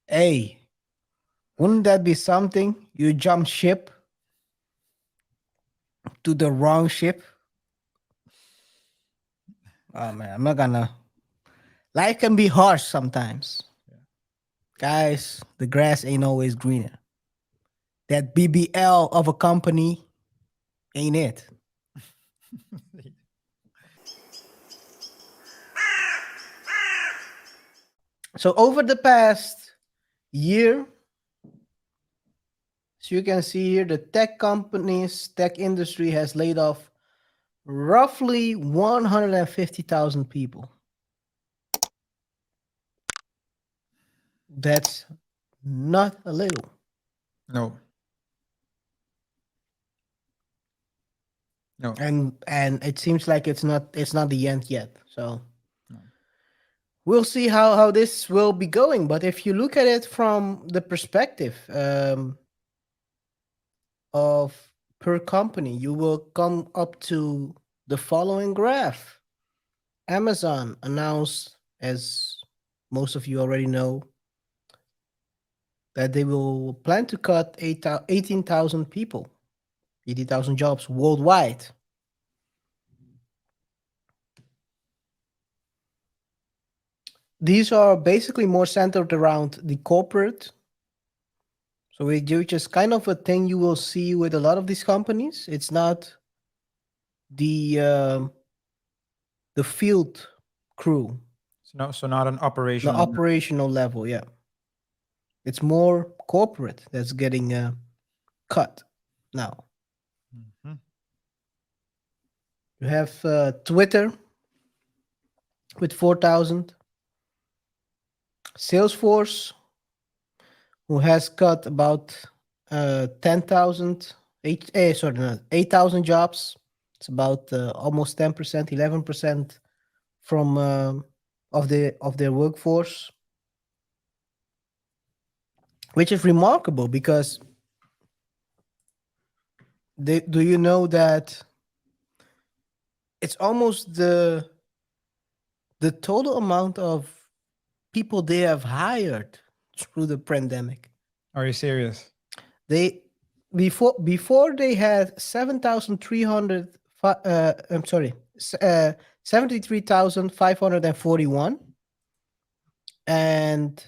Hey, wouldn't that be something? You jump ship to the wrong ship. Oh man, I'm not gonna. Life can be harsh sometimes, Yeah. guys. The grass ain't always greener. That BBL of a company ain't it. So over the past year, so you can see here, the tech companies, tech industry has laid off roughly 150,000 people. That's not a little. No, no, And it seems like it's not the end yet. So no. we'll see how this will be going. But if you look at it from the perspective of per company, you will come up to the following graph. Amazon announced, as most of you already know, that they will plan to cut 18,000 people, 80,000 jobs worldwide. These are basically more centered around the corporate. So which is kind of a thing you will see with a lot of these companies. It's not the the field crew, So not an the operational. operational level. Yeah, it's more corporate that's getting cut now. Mhm. You have Twitter with 4,000, Salesforce who has cut about 10,000, sorry, no, 8,000 jobs. It's about almost 10%, 11% from of their workforce, which is remarkable because do you know that it's almost the total amount of people they have hired through the pandemic. Are you serious? They before they had 7,300. I'm sorry, 73,541, and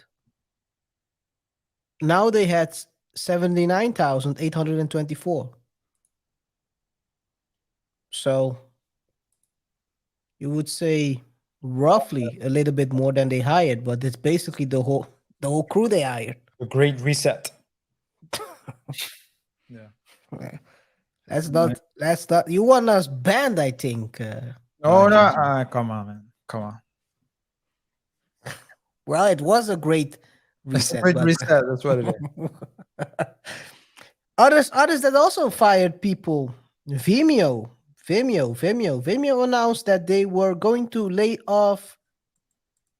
now they had 79,824. So you would say roughly a little bit more than they hired, but it's basically the whole crew they hired. The Great Reset. Yeah. That's not you want us banned, I think, No, no. Arjun. Come on, man. Come on. Well, it was a great It's a reset, Great but Reset. That's what it is. others that also fired people. Vimeo announced that they were going to lay off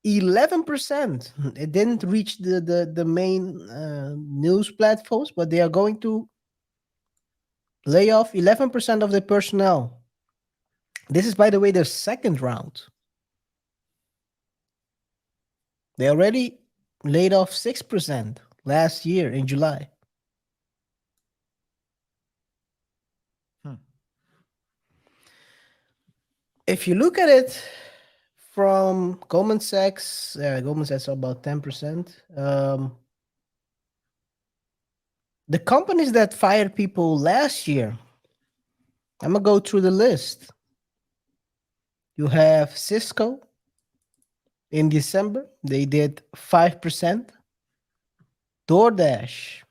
11%. It didn't reach the main news platforms, but they are going to lay off 11% of their personnel. This is, by the way, their second round. They already laid off 6% last year in July. Hmm. If you look at it from Goldman Sachs are about 10%. The companies that fired people last year, I'm gonna go through the list. You have Cisco in December, they did 5%. DoorDash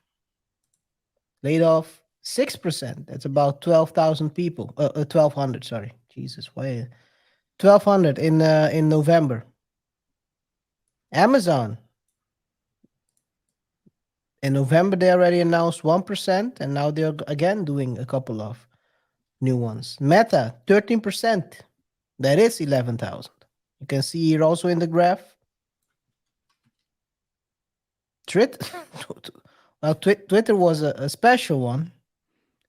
laid off 6%. That's about 12,000 people. 1,200, sorry. Jesus, why? 1,200 in November. Amazon in November they already announced 1%, and now they're again doing a couple of new ones. Meta 13%. That is 11,000. You can see here also in the graph. Twitter was a special one.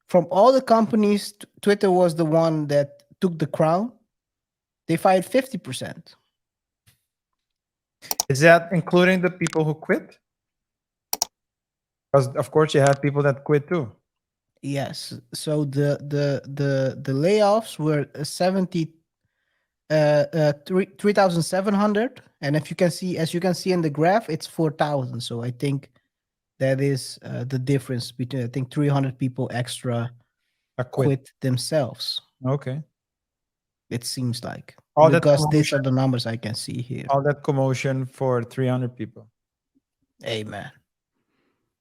From all the companies, Twitter was the one that took the crown. They fired 50%. Is that including the people who quit? Because of course you have people that quit too. Yes. So the layoffs were 3,700, and if you can see, as you can see in the graph, it's 4,000. So I think that is the difference between, I think, 300 people extra A quit. quit themselves. Okay. It seems like, All that because these commotion. are the numbers I can see here. All that commotion for 300 people. Amen.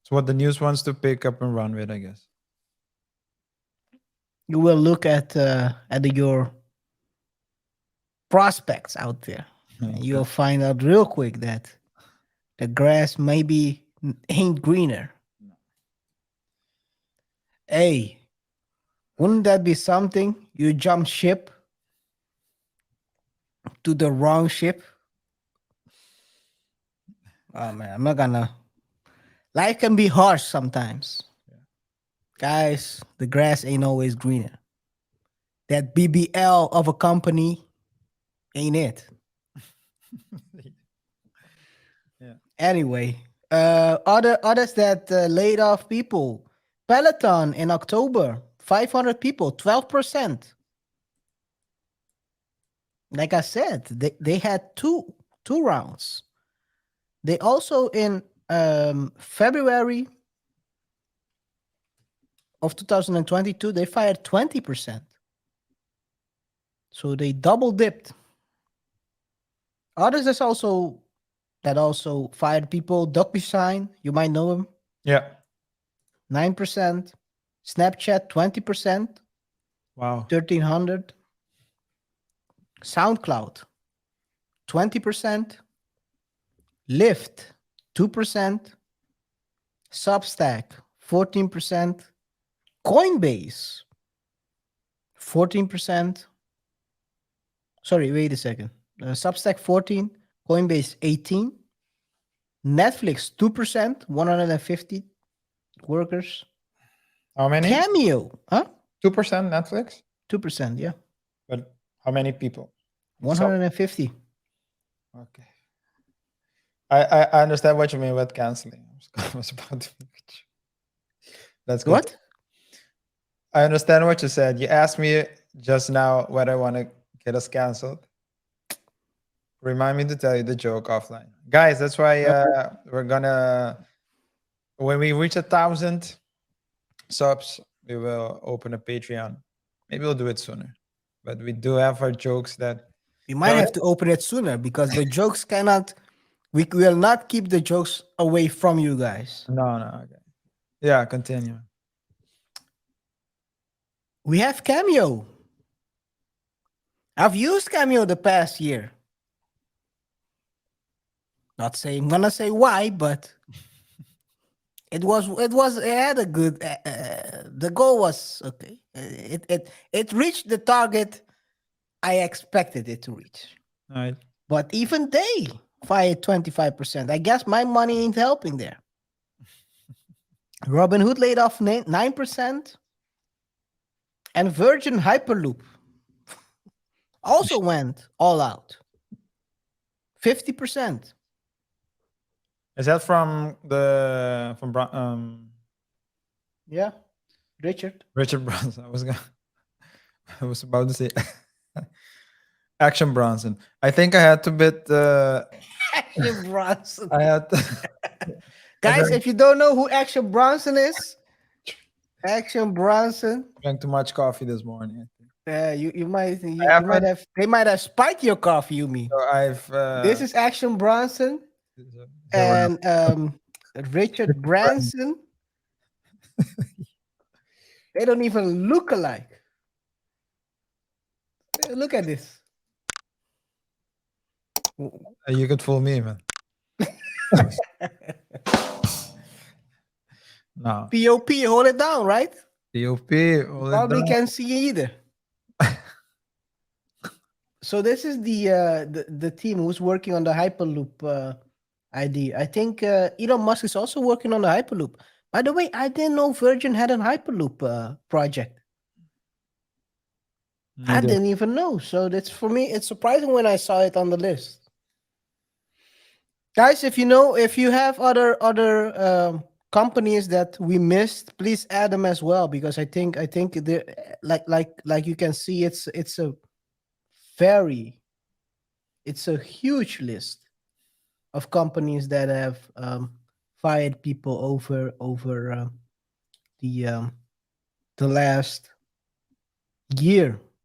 It's what the news wants to pick up and run with, I guess. You will look at your prospects out there, and you'll find out real quick that the grass maybe ain't greener. Hey, wouldn't that be something? You jump ship to the wrong ship. Oh man, I'm not gonna. Life can be harsh sometimes. Guys, the grass ain't always greener. That BBL of a company ain't it. Yeah. Anyway, others that laid off people. Peloton in October, 500 people, 12%. Like I said, they had two rounds. They also in February of 2022 they fired 20%. So they double dipped. Others that also fired people. DocuSign, you might know him, Yeah. 9%. Snapchat, 20%, Wow. 1,300. SoundCloud, 20%. Lyft, 2%. Substack, 14%. Coinbase, 14%. Sorry, wait a second. Substack, 14. Coinbase, 18. Netflix, 2%, 150 workers. How many? Cameo, huh? 2% Netflix? 2%, yeah. But how many people? 150. Okay. I understand what you mean with canceling. I was about to. That's good. What? I understand what you said. You asked me just now whether I want to get us canceled. Remind me to tell you the joke offline, guys. That's why we're gonna, when we reach 1,000 subs, we will open a Patreon. Maybe we'll do it sooner, but we do have our jokes that We might have to open it sooner because the jokes cannot. We will not keep the jokes away from you guys. no. Okay. Yeah, continue. We have Cameo. I've used Cameo the past year. Not saying I'm gonna say why, but it had a good. The goal was okay. It reached the target I expected it to reach. All right. But even they fired 25%. I guess my money ain't helping there. Robinhood laid off 9%. And Virgin Hyperloop also went all out. 50%. Is that from Yeah. Richard. Richard Branson? I was about to say Action Bronson. I think I had to bid. Action Bronson. I had to, Guys, if you don't know who Action Bronson is, Action Bronson. drank too much coffee this morning. You might have they might have spiked your coffee, you mean. So I've This is Action Bronson and Richard Branson. They don't even look alike. Look at this. you could fool me, man. No. POP, hold it down, right? POP. Probably can't see either. So this is the team who's working on the Hyperloop idea. I think Elon Musk is also working on the Hyperloop. By the way, I didn't know Virgin had a Hyperloop project. I didn't even know. So that's, for me, it's surprising when I saw it on the list. Guys, if you have other companies that we missed, please add them as well, because I think like you can see, very it's a huge list of companies that have fired people over the last year.